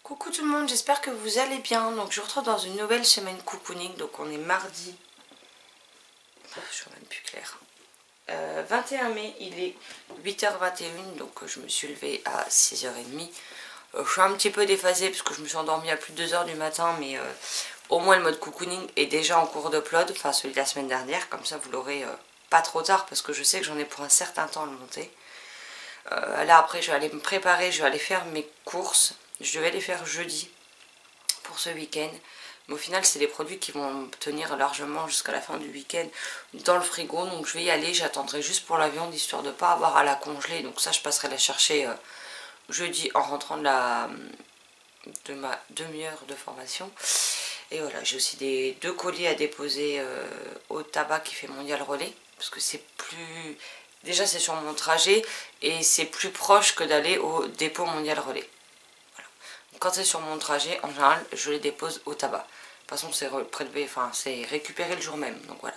Coucou tout le monde, j'espère que vous allez bien. Donc je vous retrouve dans une nouvelle semaine cocooning. Donc on est mardi, je suis même plus claire, 21 mai, il est 8h21. Donc je me suis levée à 6h30. Je suis un petit peu déphasée parce que je me suis endormie à plus de 2h du matin. Mais au moins le mode cocooning est déjà en cours d'upload. Enfin celui de la semaine dernière, comme ça vous l'aurez pas trop tard. Parce que je sais que j'en ai pour un certain temps à le monter. Là après je vais aller me préparer, je vais aller faire mes courses. Je devais les faire jeudi pour ce week-end. Mais au final c'est des produits qui vont tenir largement jusqu'à la fin du week-end dans le frigo. Donc je vais y aller, j'attendrai juste pour la viande histoire de ne pas avoir à la congeler. Donc ça je passerai la chercher jeudi en rentrant de ma demi-heure de formation. Et voilà, j'ai aussi des 2 colis à déposer au tabac qui fait Mondial Relais. Parce que c'est plus... Déjà c'est sur mon trajet et c'est plus proche que d'aller au dépôt Mondial Relais. Quand c'est sur mon trajet, en général, je les dépose au tabac. De toute façon, c'est prélevé, enfin, c'est récupéré le jour même. Donc voilà.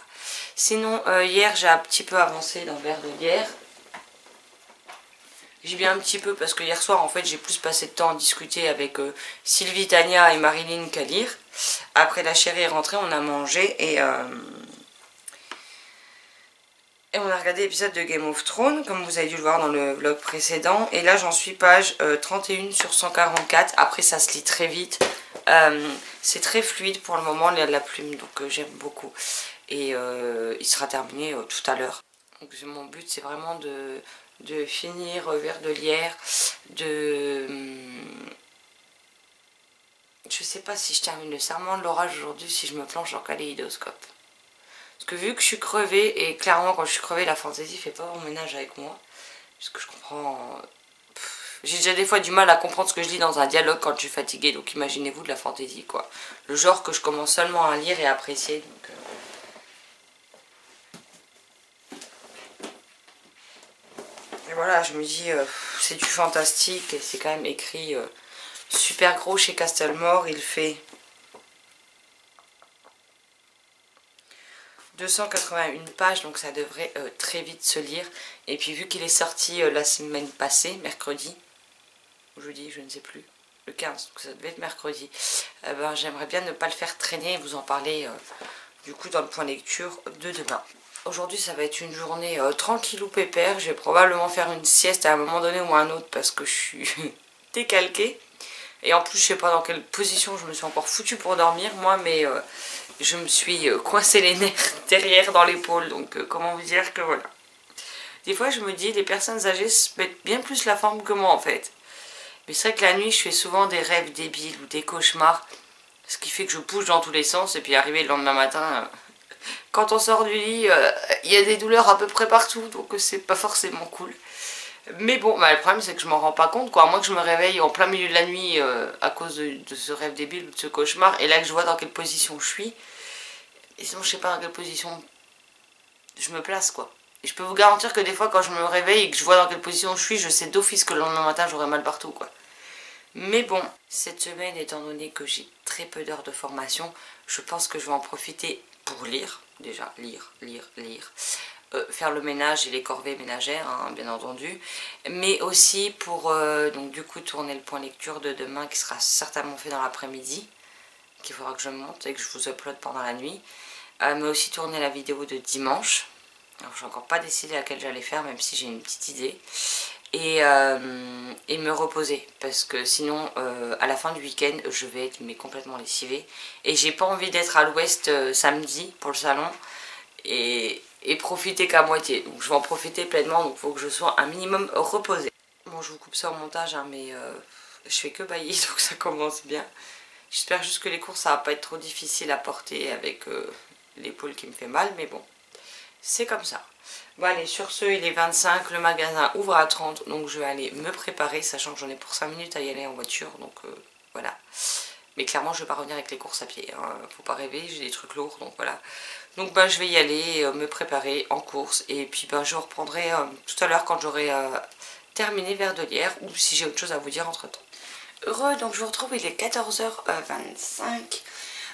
Sinon, hier, j'ai un petit peu avancé dans le verre de bière. J'ai bien un petit peu parce que hier soir, en fait, j'ai plus passé de temps à discuter avec Sylvie, Tania et Marilyn qu'à lire. Après, la chérie est rentrée, on a mangé et on a regardé l'épisode de Game of Thrones, comme vous avez dû le voir dans le vlog précédent. Et là, j'en suis page 31 sur 144. Après, ça se lit très vite. C'est très fluide pour le moment, il y a de la plume, donc j'aime beaucoup. Et il sera terminé tout à l'heure. Donc mon but, c'est vraiment de finir Vers de Lierre, je sais pas si je termine le Serment de l'Orage aujourd'hui, si je me planche en kaléidoscope. Parce que vu que je suis crevée, et clairement quand je suis crevée, la fantaisie fait pas bon ménage avec moi. Parce que je comprends... J'ai déjà des fois du mal à comprendre ce que je lis dans un dialogue quand je suis fatiguée. Donc imaginez-vous de la fantaisie quoi. Le genre que je commence seulement à lire et à apprécier. Donc, Et voilà, je me dis, c'est du fantastique et c'est quand même écrit super gros chez Castlemore. Il fait 281 pages, donc ça devrait très vite se lire. Et puis vu qu'il est sorti la semaine passée, mercredi, ou jeudi, je ne sais plus, le 15, donc ça devait être mercredi, ben, j'aimerais bien ne pas le faire traîner et vous en parler du coup dans le point lecture de demain. Aujourd'hui ça va être une journée tranquille ou pépère, je vais probablement faire une sieste à un moment donné ou à un autre parce que je suis décalquée. Et en plus je sais pas dans quelle position je me suis encore foutue pour dormir moi, mais je me suis coincé les nerfs derrière dans l'épaule, donc comment vous dire que voilà. Des fois je me dis les personnes âgées se mettent bien plus la forme que moi en fait. Mais c'est vrai que la nuit je fais souvent des rêves débiles ou des cauchemars, ce qui fait que je bouge dans tous les sens et puis arrivé le lendemain matin, quand on sort du lit, il y a des douleurs à peu près partout, donc c'est pas forcément cool. Mais bon, bah, le problème c'est que je m'en rends pas compte quoi, à moins que je me réveille en plein milieu de la nuit à cause de ce rêve débile ou de ce cauchemar, et là que je vois dans quelle position je suis, et sinon je sais pas dans quelle position je me place quoi. Et je peux vous garantir que des fois quand je me réveille et que je vois dans quelle position je suis, je sais d'office que le lendemain matin j'aurai mal partout quoi. Mais bon, cette semaine étant donné que j'ai très peu d'heures de formation, je pense que je vais en profiter pour lire, déjà lire, faire le ménage et les corvées ménagères hein, bien entendu, mais aussi pour donc du coup tourner le point lecture de demain qui sera certainement fait dans l'après-midi, qu'il faudra que je monte et que je vous upload pendant la nuit, mais aussi tourner la vidéo de dimanche. Alors j'ai encore pas décidé laquelle j'allais faire même si j'ai une petite idée, et me reposer parce que sinon à la fin du week-end je vais être mais complètement lessivée et j'ai pas envie d'être à l'ouest samedi pour le salon et profiter qu'à moitié, donc je vais en profiter pleinement, donc il faut que je sois un minimum reposée. Bon je vous coupe ça au montage hein, mais je fais que bailler donc ça commence bien. J'espère juste que les courses ça va pas être trop difficile à porter avec l'épaule qui me fait mal, mais bon c'est comme ça. Bon allez, sur ce il est 25, le magasin ouvre à 30, donc je vais aller me préparer, sachant que j'en ai pour 5 minutes à y aller en voiture, donc voilà. Mais clairement je vais pas revenir avec les courses à pied, hein. Faut pas rêver, j'ai des trucs lourds, donc voilà. Donc bah, je vais y aller, me préparer en course, et puis bah, je reprendrai tout à l'heure quand j'aurai terminé Vers de Lierre, ou si j'ai autre chose à vous dire entre temps. Heureux, donc je vous retrouve, il est 14h25.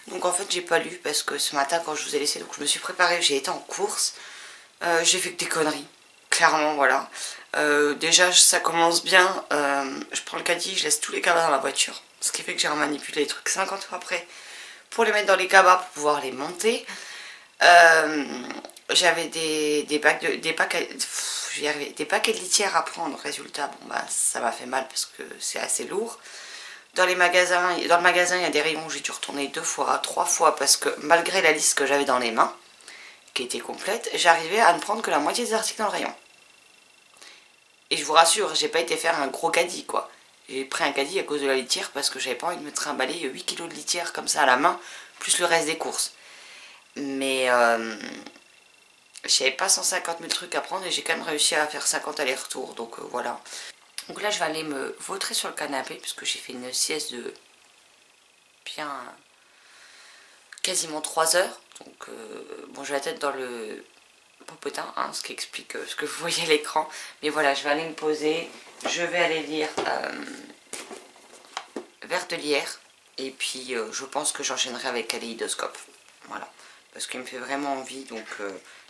Donc en fait j'ai pas lu parce que ce matin quand je vous ai laissé, donc je me suis préparée, j'ai été en course. J'ai fait que des conneries, clairement voilà. Déjà ça commence bien, je prends le caddie, je laisse tous les cadres dans la voiture. Ce qui fait que j'ai remanipulé les trucs 50 fois après pour les mettre dans les cabas pour pouvoir les monter. J'avais des paquets de litière à prendre. Résultat, bon bah ça m'a fait mal parce que c'est assez lourd. Dans le magasin, il y a des rayons où j'ai dû retourner 2 fois, 3 fois parce que malgré la liste que j'avais dans les mains, qui était complète, j'arrivais à ne prendre que la moitié des articles dans le rayon. Et je vous rassure, j'ai pas été faire un gros caddie quoi. J'ai pris un caddie à cause de la litière parce que j'avais pas envie de me trimballer 8 kilos de litière comme ça à la main, plus le reste des courses. Mais j'avais pas 150 000 trucs à prendre et j'ai quand même réussi à faire 50 allers-retours, donc voilà. Donc là je vais aller me vautrer sur le canapé puisque j'ai fait une sieste de bien quasiment 3 heures. Donc bon, j'ai la tête dans le popotin, hein, ce qui explique ce que vous voyez à l'écran. Mais voilà, je vais aller me poser, je vais aller lire Vers de lierre. Et puis je pense que j'enchaînerai avec Kaléidoscope. Voilà, parce qu'il me fait vraiment envie, donc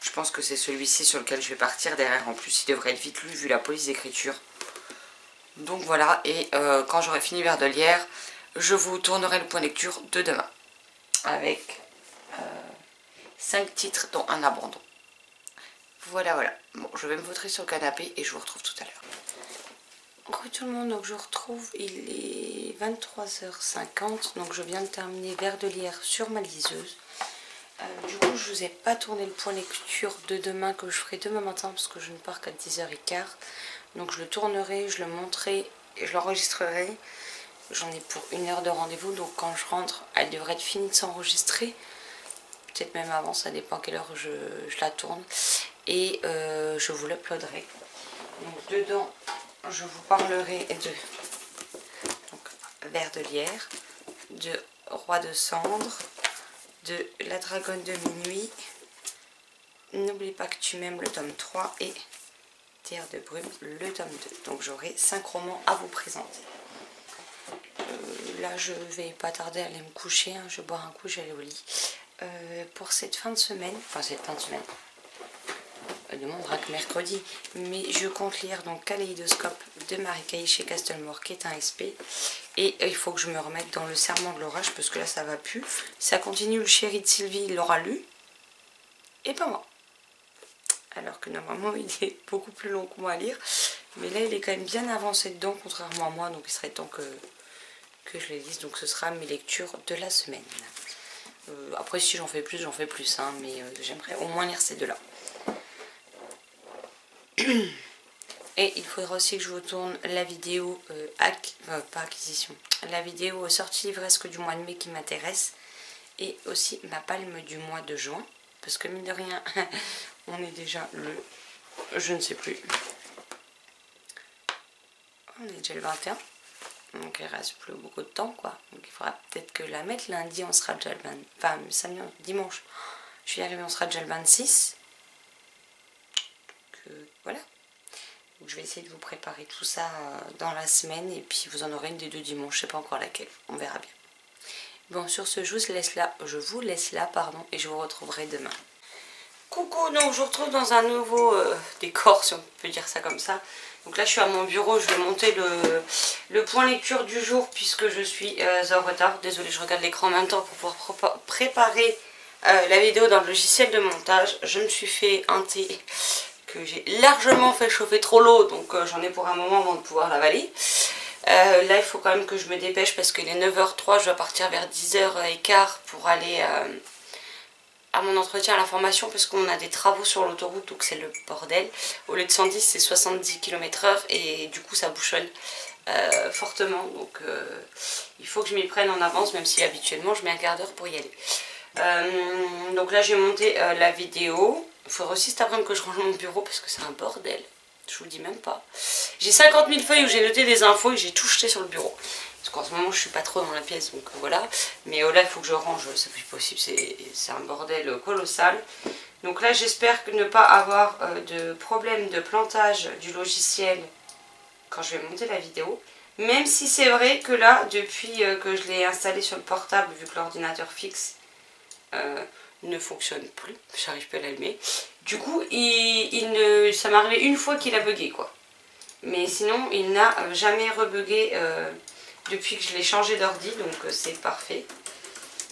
je pense que c'est celui-ci sur lequel je vais partir. Derrière en plus il devrait être vite lu vu la police d'écriture. Donc voilà, et quand j'aurai fini Vers de lierre, je vous tournerai le point lecture de demain. Avec 5 titres dont un abandon. Voilà, voilà. Bon, je vais me vautrer sur le canapé et je vous retrouve tout à l'heure. Coucou tout le monde, donc je retrouve, il est 23h50, donc je viens de terminer Vers de lierre sur ma liseuse. Du coup, je vous ai pas tourné le point lecture de demain que je ferai demain matin parce que je ne pars qu'à 10h15. Donc je le tournerai, je le monterai et je l'enregistrerai. J'en ai pour 1 heure de rendez-vous, donc quand je rentre, elle devrait être finie de s'enregistrer. Peut-être même avant, ça dépend à quelle heure je la tourne. Et je vous l'uploaderai. Donc dedans, je vous parlerai de Vers de lierre, de Roi de cendre, de La dragonne de minuit, N'oublie pas que tu m'aimes, le tome 3, et Terre de brume, le tome 2. Donc j'aurai 5 romans à vous présenter. Là je vais pas tarder à aller me coucher, hein. Je vais boire un coup, je vais aller au lit. Pour cette fin de semaine, demain on aura que mercredi, mais je compte lire donc Kaléidoscope de Marie Caillé chez Castelmore, qui est un SP, et il faut que je me remette dans le Serment de l'orage parce que là ça va plus. Ça continue, le chéri de Sylvie il l'aura lu et pas moi, alors que normalement il est beaucoup plus long que moi à lire, mais là il est quand même bien avancé dedans contrairement à moi, donc il serait temps que je les lise. Donc ce sera mes lectures de la semaine. Après si j'en fais plus, hein, mais j'aimerais au moins lire ces deux là. Et il faudra aussi que je vous tourne la vidéo pas acquisition, la vidéo sortie livresque du mois de mai qui m'intéresse, et aussi ma palme du mois de juin, parce que mine de rien on est déjà je ne sais plus, on est déjà le 21, donc il reste plus beaucoup de temps quoi. Donc il faudra peut-être que la mettre lundi, on sera déjà le 20, enfin samedi, dimanche je vais y arriver, on sera déjà le 26. Donc voilà. Donc je vais essayer de vous préparer tout ça dans la semaine, et puis vous en aurez une des 2 dimanches, je sais pas encore laquelle, on verra bien. Bon, sur ce, je vous laisse là, et je vous retrouverai demain. Coucou, donc je vous retrouve dans un nouveau décor, si on peut dire ça comme ça. Donc là je suis à mon bureau, je vais monter le point lecture du jour puisque je suis en retard. Désolée, je regarde l'écran en même temps pour pouvoir préparer la vidéo dans le logiciel de montage. Je me suis fait un thé que j'ai largement fait chauffer trop l'eau, donc j'en ai pour un moment avant de pouvoir l'avaler. Là il faut quand même que je me dépêche parce qu'il est 9h03, je dois partir vers 10h15 pour aller à mon entretien à la formation, parce qu'on a des travaux sur l'autoroute, donc c'est le bordel. Au lieu de 110 c'est 70 km/h et du coup ça bouchonne fortement, donc il faut que je m'y prenne en avance, même si habituellement je mets un quart d'heure pour y aller. Donc là j'ai monté la vidéo. Il faudra aussi cet après-midi que je range mon bureau parce que c'est un bordel. Je vous dis même pas. J'ai 50 000 feuilles où j'ai noté des infos et j'ai tout jeté sur le bureau. Parce qu'en ce moment je suis pas trop dans la pièce, donc voilà. Mais là il faut que je range, c'est plus possible, c'est un bordel colossal. Donc là j'espère ne pas avoir de problème de plantage du logiciel quand je vais monter la vidéo. Même si c'est vrai que là, depuis que je l'ai installé sur le portable, vu que l'ordinateur fixe ne fonctionne plus, j'arrive plus à l'allumer. Du coup, ça m'est arrivé une fois qu'il a bugué quoi. Mais sinon, il n'a jamais rebugué depuis que je l'ai changé d'ordi, donc c'est parfait.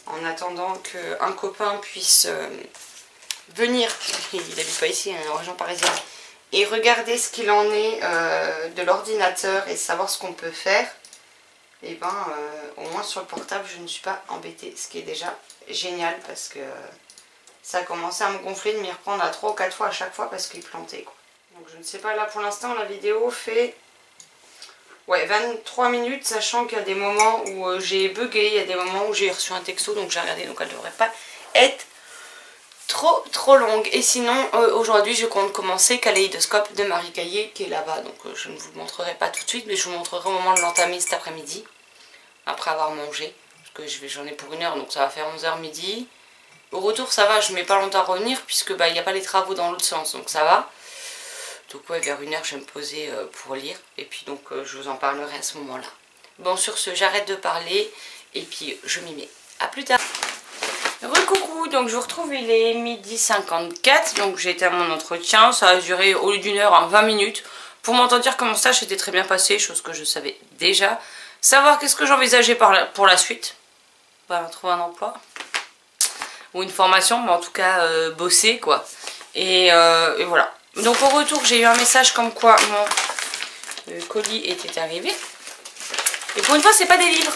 En attendant qu'un copain puisse venir, il n'habite pas ici, en région parisienne, et regarder ce qu'il en est de l'ordinateur et savoir ce qu'on peut faire, et ben au moins sur le portable je ne suis pas embêtée, ce qui est déjà génial parce que ça a commencé à me gonfler de m'y reprendre à 3 ou 4 fois à chaque fois parce qu'il plantait quoi. Donc je ne sais pas, là pour l'instant la vidéo fait 23 minutes, sachant qu'il y a des moments où j'ai bugué, il y a des moments où j'ai reçu un texto, donc j'ai regardé, donc elle ne devrait pas être trop longue. Et sinon aujourd'hui je compte commencer Kaléidoscope de Marie Caillé qui est là-bas, donc je ne vous le montrerai pas tout de suite, mais je vous montrerai au moment de l'entamer cet après-midi, après avoir mangé, parce que j'en ai pour 1 heure, donc ça va faire 11h midi. Au retour ça va, je mets pas longtemps à revenir puisque bah, il n'y a pas les travaux dans l'autre sens, donc ça va. Donc ouais, vers 1h je vais me poser pour lire, et puis donc je vous en parlerai à ce moment-là. Bon, sur ce, j'arrête de parler, et puis je m'y mets. A plus tard. Recoucou, donc je vous retrouve, il est 12h54, donc j'ai été à mon entretien, ça a duré au lieu d'1 heure, 20 minutes. Pour m'entendre dire que mon stage était très bien passé, chose que je savais déjà. Savoir qu'est-ce que j'envisageais pour la suite. Bah, trouver un emploi. Ou une formation, mais en tout cas bosser quoi. Et voilà. Donc au retour j'ai eu un message comme quoi mon colis était arrivé. Et pour une fois c'est pas des livres.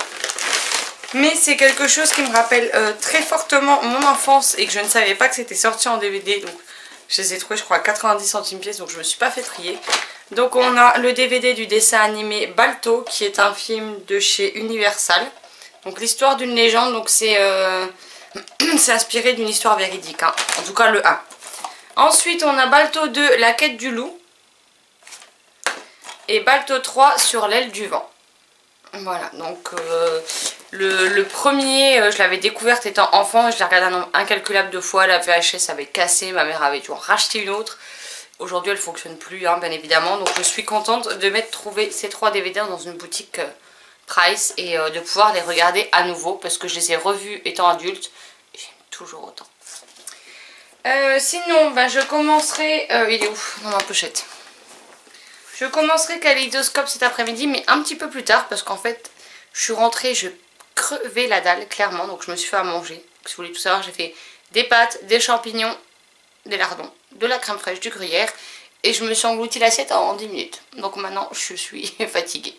Mais c'est quelque chose qui me rappelle très fortement mon enfance et que je ne savais pas que c'était sorti en DVD. Donc je les ai trouvés je crois à 90 centimes pièce, donc je me suis pas fait trier. Donc on a le DVD du dessin animé Balto qui est un film de chez Universal. Donc l'histoire d'une légende, donc c'est inspiré d'une histoire véridique, hein. En tout cas le 1. Ensuite on a Balto 2, la quête du loup. Et Balto 3, sur l'aile du vent. Voilà, donc le premier, je l'avais découverte étant enfant, je l'ai regardé un nombre incalculable de fois, la VHS avait cassé, ma mère avait dû en racheter une autre. Aujourd'hui elle ne fonctionne plus, hein, bien évidemment, donc je suis contente de m'être trouvé ces 3 DVD dans une boutique Price et de pouvoir les regarder à nouveau parce que je les ai revus étant adulte et j'aime toujours autant. Sinon, bah, je commencerai, il est où dans ma pochette? Je commencerai Kaléidoscope cet après-midi, mais un petit peu plus tard, parce qu'en fait, je suis rentrée, je crevais la dalle, clairement, donc je me suis fait à manger. Si vous voulez tout savoir, j'ai fait des pâtes, des champignons, des lardons, de la crème fraîche, du gruyère, et je me suis englouti l'assiette en 10 minutes. Donc maintenant, je suis fatiguée.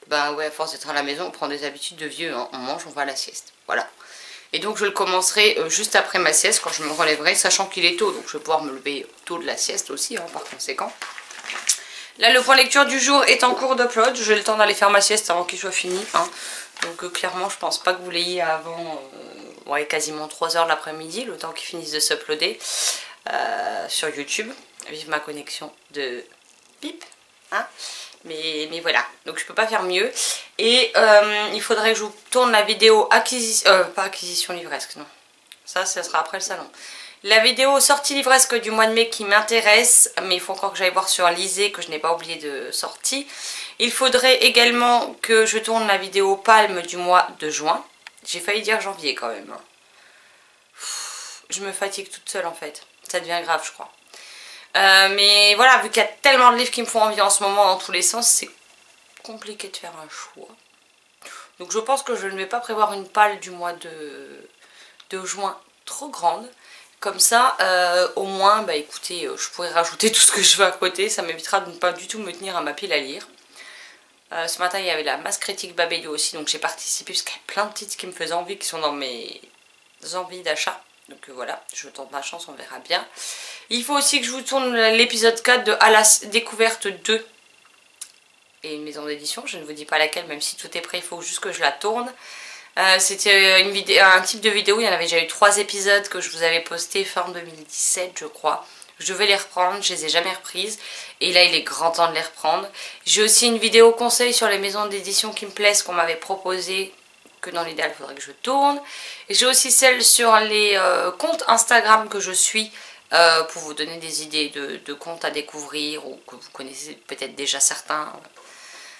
Ben ouais, à force d'être à la maison, on prend des habitudes de vieux, hein. On mange, on va à la sieste, voilà. Et donc je le commencerai juste après ma sieste, quand je me relèverai, sachant qu'il est tôt, donc je vais pouvoir me lever tôt de la sieste aussi, hein, par conséquent. Là, le point lecture du jour est en cours d'upload. J'ai le temps d'aller faire ma sieste avant qu'il soit fini, hein. Donc clairement, je pense pas que vous l'ayez avant ouais, quasiment 3 h de l'après-midi, le temps qu'il finisse de s'uploader sur YouTube. Vive ma connexion de pipe, hein. Mais voilà, donc je peux pas faire mieux. Et il faudrait que je vous tourne la vidéo acquisition, pas acquisition livresque, non. Ça sera après le salon. La vidéo sortie livresque du mois de mai qui m'intéresse, mais il faut encore que j'aille voir sur Lisée, que je n'ai pas oublié de sortie. Il faudrait également que je tourne la vidéo Palme du mois de juin. J'ai failli dire janvier quand même. Je me fatigue toute seule en fait. Ça devient grave je crois. Mais voilà, vu qu'il y a tellement de livres qui me font envie en ce moment dans tous les sens, c'est compliqué de faire un choix. Donc je pense que je ne vais pas prévoir une palle du mois de juin trop grande. Comme ça, au moins, bah écoutez, je pourrais rajouter tout ce que je veux à côté. Ça m'évitera de ne pas du tout me tenir à ma pile à lire. Ce matin, il y avait la masse critique Babelio aussi, donc j'ai participé parce qu'il y a plein de titres qui me faisaient envie, qui sont dans mes envies d'achat. Donc voilà, je tente ma chance, on verra bien. Il faut aussi que je vous tourne l'épisode 4 de À la découverte 2. Et une maison d'édition, je ne vous dis pas laquelle, même si tout est prêt, il faut juste que je la tourne. C'était un type de vidéo, il y en avait déjà eu 3 épisodes que je vous avais posté fin 2017 je crois. Je devais les reprendre, je les ai jamais reprises et là il est grand temps de les reprendre. J'ai aussi une vidéo conseil sur les maisons d'édition qui me plaisent qu'on m'avait proposé, que dans l'idéal il faudrait que je tourne. Et j'ai aussi celle sur les comptes Instagram que je suis pour vous donner des idées de comptes à découvrir ou que vous connaissez peut-être déjà certains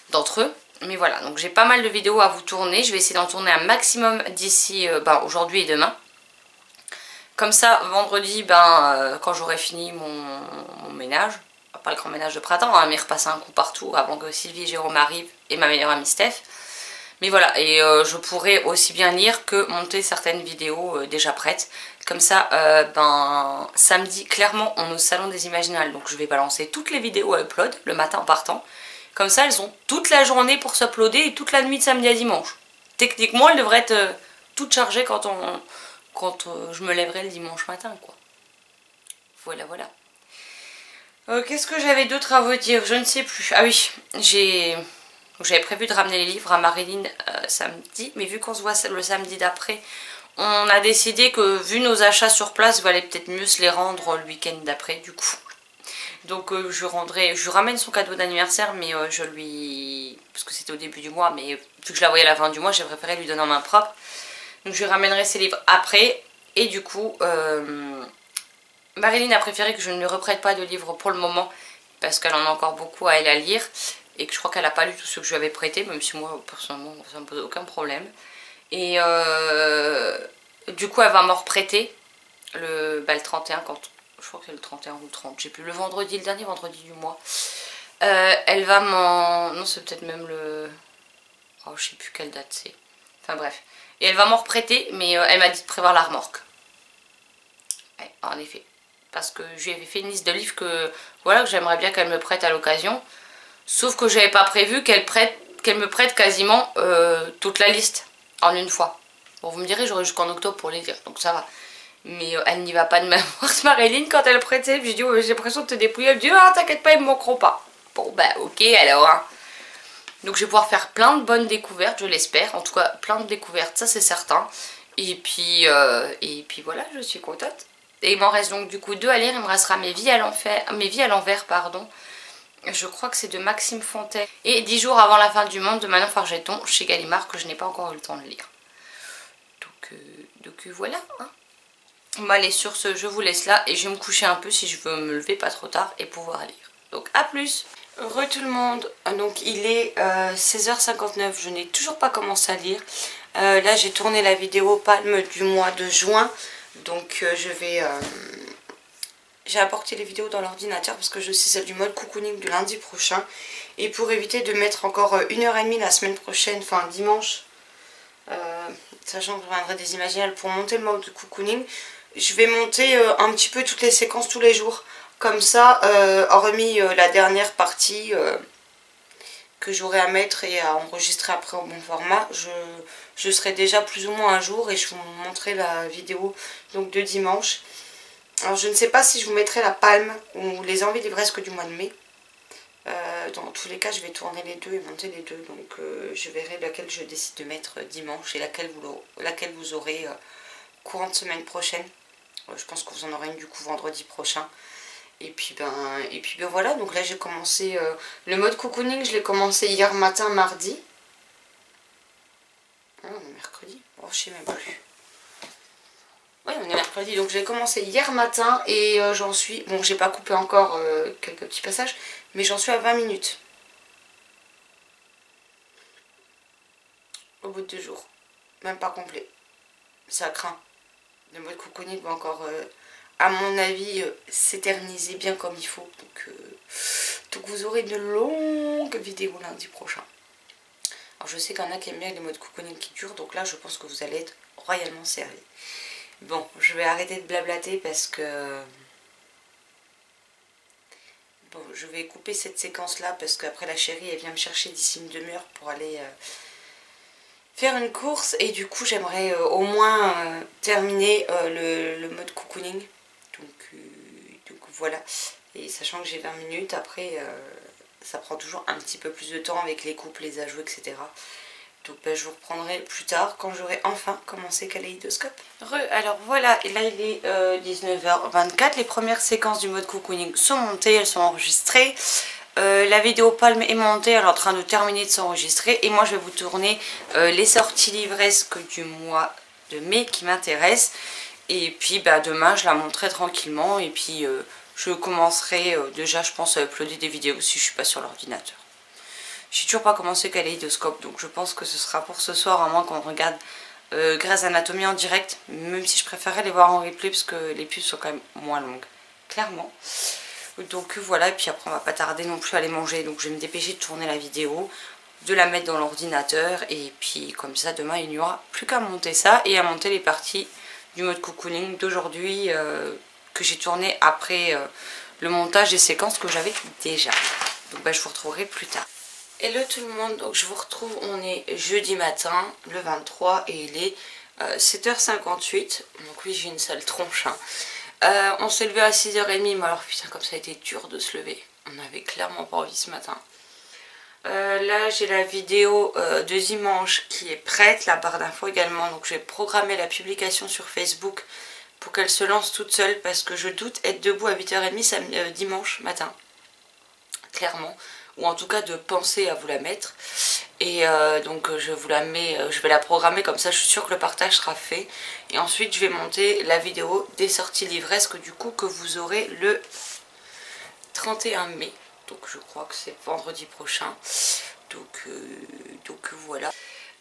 d'entre eux. Mais voilà, donc j'ai pas mal de vidéos à vous tourner. Je vais essayer d'en tourner un maximum d'ici aujourd'hui et demain. Comme ça, vendredi, quand j'aurai fini mon ménage, pas le grand ménage de printemps, hein, mais repasser un coup partout avant que Sylvie et Jérôme arrivent et ma meilleure amie Steph. Mais voilà, et je pourrais aussi bien lire que monter certaines vidéos déjà prêtes. Comme ça, ben, samedi, clairement, on est au salon des Imaginales. Donc je vais balancer toutes les vidéos à upload le matin en partant. Comme ça, elles ont toute la journée pour s'uploader et toute la nuit de samedi à dimanche. Techniquement, elles devraient être toutes chargées quand je me lèverai le dimanche matin, quoi. Voilà, voilà. Qu'est-ce que j'avais d'autre à vous dire? Je ne sais plus. Ah oui, j'avais prévu de ramener les livres à Marilyn samedi, mais vu qu'on se voit le samedi d'après, on a décidé que vu nos achats sur place, il valait peut-être mieux se les rendre le week-end d'après, du coup. Donc je lui ramène son cadeau d'anniversaire, mais je lui... Parce que c'était au début du mois, mais vu que je la voyais à la fin du mois, j'ai préféré lui donner en main propre. Donc je lui ramènerai ses livres après, et du coup... Marilyn a préféré que je ne lui reprête pas de livres pour le moment parce qu'elle en a encore beaucoup à elle à lire et que je crois qu'elle n'a pas lu tout ce que je lui avais prêté, même si moi personnellement ça me pose aucun problème. Et du coup elle va m'en reprêter le 31 quand... Je crois que c'est le 31 ou le 30, je sais plus, le vendredi, le dernier vendredi du mois. Elle va m'en... Non, c'est peut-être même le... Oh, je sais plus quelle date c'est. Enfin bref. Et elle va m'en reprêter, mais elle m'a dit de prévoir la remorque. Ouais, en effet. Parce que je lui avais fait une liste de livres que voilà, que j'aimerais bien qu'elle me prête à l'occasion. Sauf que j'avais pas prévu qu'elle me prête quasiment toute la liste en une fois. Bon, vous me direz, j'aurai jusqu'en octobre pour les lire, donc ça va. Mais elle n'y va pas de ma force, Marilyn, quand elle prêtait. J'ai dit, oh, j'ai l'impression de te dépouiller. Elle me dit, ah, t'inquiète pas, ils me manqueront pas. Bon, bah, ok, alors. Hein. Donc, je vais pouvoir faire plein de bonnes découvertes, je l'espère. En tout cas, plein de découvertes, ça c'est certain. Et puis voilà, je suis contente. Et il m'en reste donc du coup 2 à lire. Il me restera mes vies à l'envers, pardon. Je crois que c'est de Maxime Fontaine. Et 10 jours avant la fin du monde de Manon Fargeton chez Gallimard, que je n'ai pas encore eu le temps de lire. Donc voilà. Hein. Bon allez, sur ce, je vous laisse là. Et je vais me coucher un peu si je veux me lever pas trop tard et pouvoir lire. Donc à plus. Heureux tout le monde. Donc il est 16h59. Je n'ai toujours pas commencé à lire. Là j'ai tourné la vidéo Palme du mois de juin. Donc j'ai apporté les vidéos dans l'ordinateur parce que je suis celle du mode cocooning du lundi prochain. Et pour éviter de mettre encore 1h30 la semaine prochaine, enfin dimanche, sachant que je reviendrai des Imaginales pour monter le mode cocooning, je vais monter un petit peu toutes les séquences tous les jours. Comme ça, hormis la dernière partie que j'aurai à mettre et à enregistrer après au bon format, je serai déjà plus ou moins à jour et je vous montrerai la vidéo donc de dimanche. Alors je ne sais pas si je vous mettrai la palme ou les envies livresques du mois de mai. Dans tous les cas je vais tourner les deux et monter les deux, donc je verrai laquelle je décide de mettre dimanche et laquelle vous aurez courant de semaine prochaine. Je pense que vous en aurez une du coup vendredi prochain. Et puis ben voilà, donc là j'ai commencé le mode cocooning, je l'ai commencé hier matin, mardi. Ah, on est mercredi, oh, je sais même plus. Oui, on est mercredi, donc j'ai commencé hier matin et j'en suis... Bon, j'ai pas coupé encore quelques petits passages, mais j'en suis à 20 minutes. Au bout de 2 jours. Même pas complet. Ça craint. Le mode cocooning va encore... à mon avis, s'éterniser bien comme il faut. Donc vous aurez de longues vidéos lundi prochain. Alors je sais qu'il y en a qui aiment bien les modes cocooning qui durent, donc là je pense que vous allez être royalement servis. Bon, je vais arrêter de blablater parce que... Bon, je vais couper cette séquence là parce qu'après la chérie elle vient me chercher d'ici une demi-heure pour aller... faire une course et du coup j'aimerais au moins terminer le mode cocooning. Donc voilà, et sachant que j'ai 20 minutes, après ça prend toujours un petit peu plus de temps avec les coupes, les ajouts, etc. Donc ben, je vous reprendrai plus tard quand j'aurai enfin commencé Kaléidoscope. Alors voilà, et là il est 19h24, les premières séquences du mode cocooning sont montées, elles sont enregistrées. La vidéo Palme est montée, elle est en train de terminer de s'enregistrer et moi je vais vous tourner les sorties livresques du mois de mai qui m'intéressent. Et puis bah, demain je la monterai tranquillement et puis je commencerai déjà je pense à uploader des vidéos si je suis pas sur l'ordinateur. J'ai toujours pas commencé Kaléidoscope, donc je pense que ce sera pour ce soir à moins qu'on regarde Grey's Anatomy en direct, même si je préférerais les voir en replay parce que les pubs sont quand même moins longues, clairement. Donc voilà, et puis après on va pas tarder non plus à les manger, donc je vais me dépêcher de tourner la vidéo de la mettre dans l'ordinateur. Et puis comme ça, demain, il n'y aura plus qu'à monter ça et à monter les parties du mode cocooning d'aujourd'hui que j'ai tourné après le montage des séquences que j'avais déjà. Donc je vous retrouverai plus tard. Hello tout le monde, donc je vous retrouve, on est jeudi matin, le 23 et il est 7h58. Donc oui, j'ai une sale tronche. On s'est levé à 6h30, mais alors putain comme ça a été dur de se lever. On avait clairement pas envie ce matin. Là j'ai la vidéo de dimanche qui est prête, la barre d'infos également. Donc j'ai programmé la publication sur Facebook pour qu'elle se lance toute seule parce que je doute être debout à 8h30 dimanche matin. Clairement. Ou en tout cas de penser à vous la mettre. Et donc je vous la mets, je vais la programmer comme ça, je suis sûre que le partage sera fait. Et ensuite je vais monter la vidéo des sorties livresques du coup que vous aurez le 31 mai. Donc je crois que c'est vendredi prochain. Donc voilà.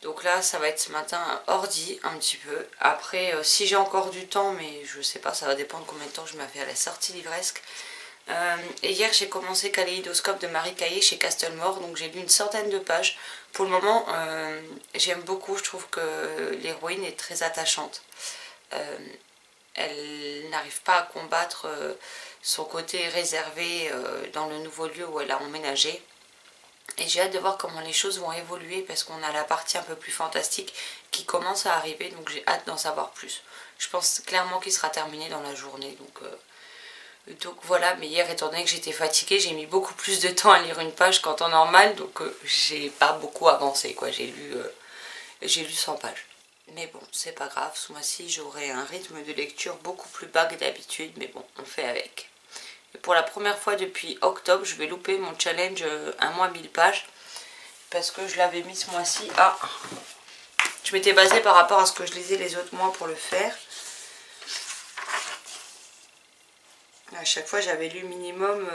Donc là ça va être ce matin ordi un petit peu. Après si j'ai encore du temps, mais je sais pas, ça va dépendre combien de temps je m'avais à la sortie livresque. Et hier j'ai commencé Kaléidoscope de Marie Caillé chez Castlemore, donc j'ai lu une centaine de pages. Pour le moment j'aime beaucoup, je trouve que l'héroïne est très attachante. Elle n'arrive pas à combattre son côté réservé dans le nouveau lieu où elle a emménagé. Et j'ai hâte de voir comment les choses vont évoluer parce qu'on a la partie un peu plus fantastique qui commence à arriver, donc j'ai hâte d'en savoir plus. Je pense clairement qu'il sera terminé dans la journée, donc voilà, mais hier étant donné que j'étais fatiguée, j'ai mis beaucoup plus de temps à lire une page qu'en temps normal, donc j'ai pas beaucoup avancé quoi, j'ai lu 100 pages. Mais bon, c'est pas grave, ce mois-ci j'aurai un rythme de lecture beaucoup plus bas que d'habitude, mais bon, on fait avec. Et pour la première fois depuis octobre, je vais louper mon challenge 1 mois 1000 pages, parce que je l'avais mis ce mois-ci à... Je m'étais basée par rapport à ce que je lisais les autres mois pour le faire. À chaque fois j'avais lu minimum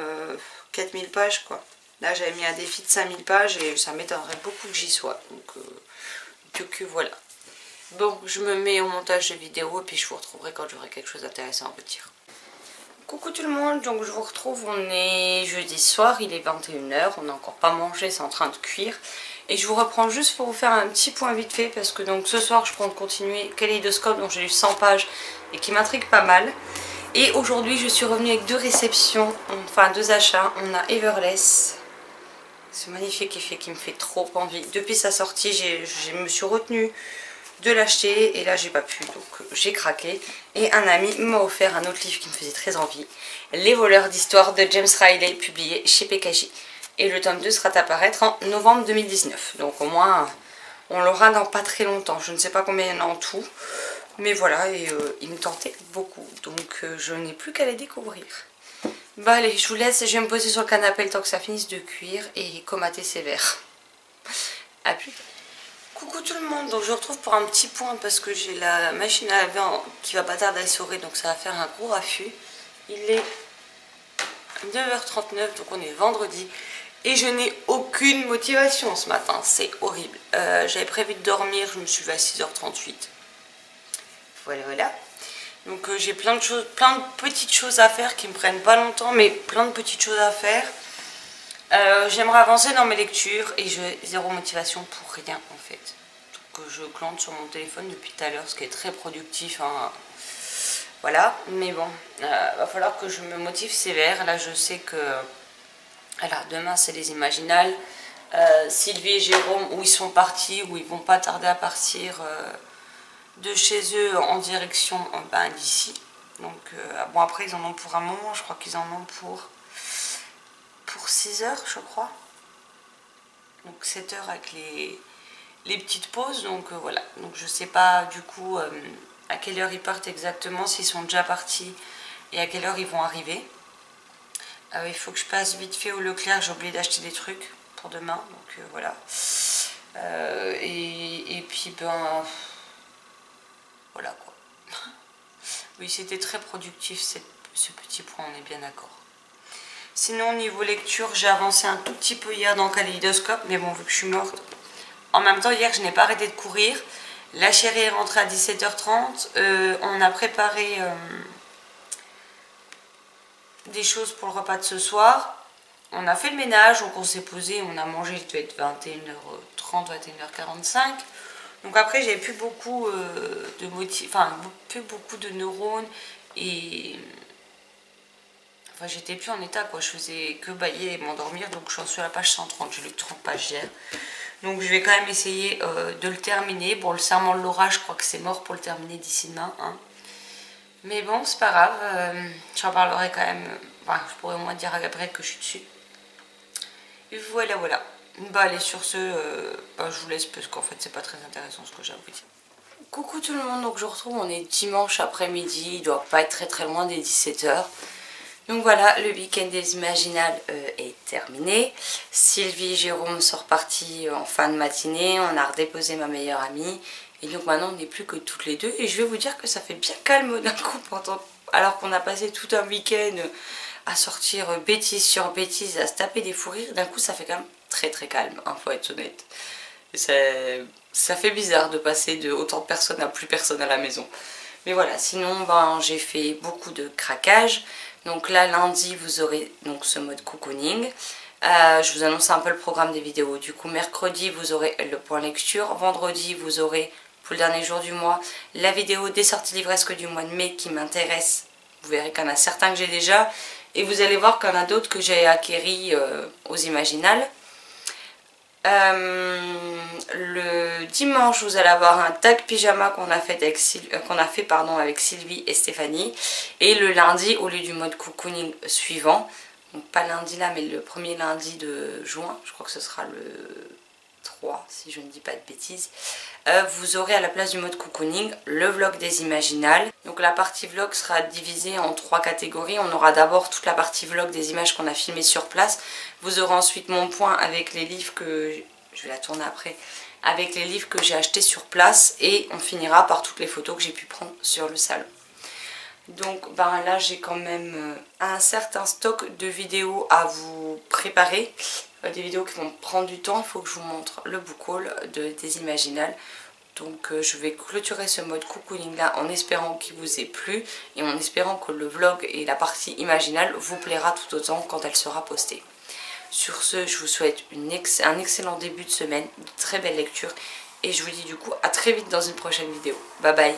4000 pages quoi. Là j'avais mis un défi de 5000 pages et ça m'étonnerait beaucoup que j'y sois. Donc voilà. Bon, je me mets au montage de vidéo et puis je vous retrouverai quand j'aurai quelque chose d'intéressant à vous dire. Coucou tout le monde, donc je vous retrouve, on est jeudi soir, il est 21h, on n'a encore pas mangé, c'est en train de cuire. Et je vous reprends juste pour vous faire un petit point vite fait parce que donc ce soir je compte continuer Kaléidoscope dont j'ai lu 100 pages et qui m'intrigue pas mal. Et aujourd'hui je suis revenue avec 2 réceptions, enfin 2 achats. On a Everless, ce magnifique effet qui me fait trop envie. Depuis sa sortie je me suis retenue de l'acheter et là j'ai pas pu, donc j'ai craqué. Et un ami m'a offert un autre livre qui me faisait très envie, Les voleurs d'histoire de James Riley, publié chez PKJ. Et le tome 2 sera à paraître en novembre 2019, donc au moins on l'aura dans pas très longtemps. Je ne sais pas combien il y en a en tout. Mais voilà, et il me tentait beaucoup, donc je n'ai plus qu'à les découvrir. Bah allez, je vous laisse, je vais me poser sur le canapé le temps que ça finisse de cuire et comater ces verres. A plus tard. Coucou tout le monde, donc je vous retrouve pour un petit point parce que j'ai la machine à laver qui va pas tarder à essorer, donc ça va faire un gros raffut. Il est 9h39, donc on est vendredi. Et je n'ai aucune motivation ce matin, c'est horrible. J'avais prévu de dormir, je me suis levée à 6h38. Voilà. Donc j'ai plein de petites choses à faire qui me prennent pas longtemps, mais plein de petites choses à faire. J'aimerais avancer dans mes lectures et j'ai zéro motivation pour rien en fait. Donc je clando sur mon téléphone depuis tout à l'heure, ce qui est très productif. Hein. Voilà, mais bon, va falloir que je me motive sévère. Là je sais que alors, demain c'est les Imaginales. Sylvie et Jérôme, où ils sont partis, où ils vont pas tarder à partir... de chez eux en direction d'ici. Donc bon après ils en ont pour un moment, je crois qu'ils en ont pour 6 heures je crois. Donc 7 heures avec les petites pauses, donc voilà. Donc je sais pas du coup à quelle heure ils partent exactement, s'ils sont déjà partis et à quelle heure ils vont arriver. Il faut que je passe vite fait au Leclerc, j'ai oublié d'acheter des trucs pour demain, donc voilà. Et puis voilà quoi. Oui, c'était très productif ce petit point, on est bien d'accord. Sinon, niveau lecture, j'ai avancé un tout petit peu hier dans Kaléidoscope, mais bon, vu que je suis morte. En même temps, hier, je n'ai pas arrêté de courir. La chérie est rentrée à 17h30. On a préparé des choses pour le repas de ce soir. on a fait le ménage, donc on s'est posé, on a mangé, il devait être 21h30, 21h45. Donc après j'avais plus beaucoup plus beaucoup de neurones et enfin j'étais plus en état quoi, je faisais que bailler et m'endormir, donc j'en suis à la page 130, j'ai lu 30 pages hier. Donc je vais quand même essayer de le terminer. Bon, le serment de Laura, je crois que c'est mort pour le terminer d'ici demain, hein. Mais bon, c'est pas grave, j'en parlerai quand même, enfin je pourrais au moins dire à Gabriel que je suis dessus. Et voilà, voilà. Bah allez, sur ce, je vous laisse parce qu'en fait c'est pas très intéressant ce que j'ai à vous dire. Coucou tout le monde, donc je vous retrouve, on est dimanche après-midi, il doit pas être très loin des 17h. Donc voilà, le week-end des Imaginales est terminé. Sylvie et Jérôme sont repartis en fin de matinée, on a redéposé ma meilleure amie. Et donc maintenant on n'est plus que toutes les deux. Et je vais vous dire que ça fait bien calme d'un coup, alors qu'on a passé tout un week-end à sortir bêtise sur bêtise, à se taper des fous rires. D'un coup ça fait quand même très très calme, hein, faut être honnête. Ça fait bizarre de passer de autant de personnes à plus personne à la maison. Mais voilà, sinon j'ai fait beaucoup de craquage. Donc là lundi vous aurez donc ce mode cocooning. Je vous annonce un peu le programme des vidéos. Du coup mercredi vous aurez le point lecture. Vendredi vous aurez, pour le dernier jour du mois, la vidéo des sorties livresques du mois de mai qui m'intéresse. Vous verrez qu'il y en a certains que j'ai déjà. Et vous allez voir qu'il y en a d'autres que j'ai acquéris aux Imaginales. Le dimanche vous allez avoir un tag pyjama qu'on a fait avec Sylvie et Stéphanie, et le lundi au lieu du mode cocooning suivant, donc pas lundi là mais le premier lundi de juin, je crois que ce sera le 3 si je ne dis pas de bêtises, vous aurez à la place du mode cocooning le vlog des Imaginales. Donc la partie vlog sera divisée en 3 catégories. On aura d'abord toute la partie vlog des images qu'on a filmées sur place. Vous aurez ensuite mon point avec les livres que... je vais la tourner après, avec les livres que j'ai achetés sur place, et on finira par toutes les photos que j'ai pu prendre sur le salon. Donc là j'ai quand même un certain stock de vidéos à vous préparer, des vidéos qui vont prendre du temps. Il faut que je vous montre le book haul des Imaginales. Donc je vais clôturer ce mode cocooning là en espérant qu'il vous ait plu et en espérant que le vlog et la partie Imaginale vous plaira tout autant quand elle sera postée. Sur ce, je vous souhaite un excellent début de semaine, de très belle lecture, et je vous dis du coup à très vite dans une prochaine vidéo. Bye bye.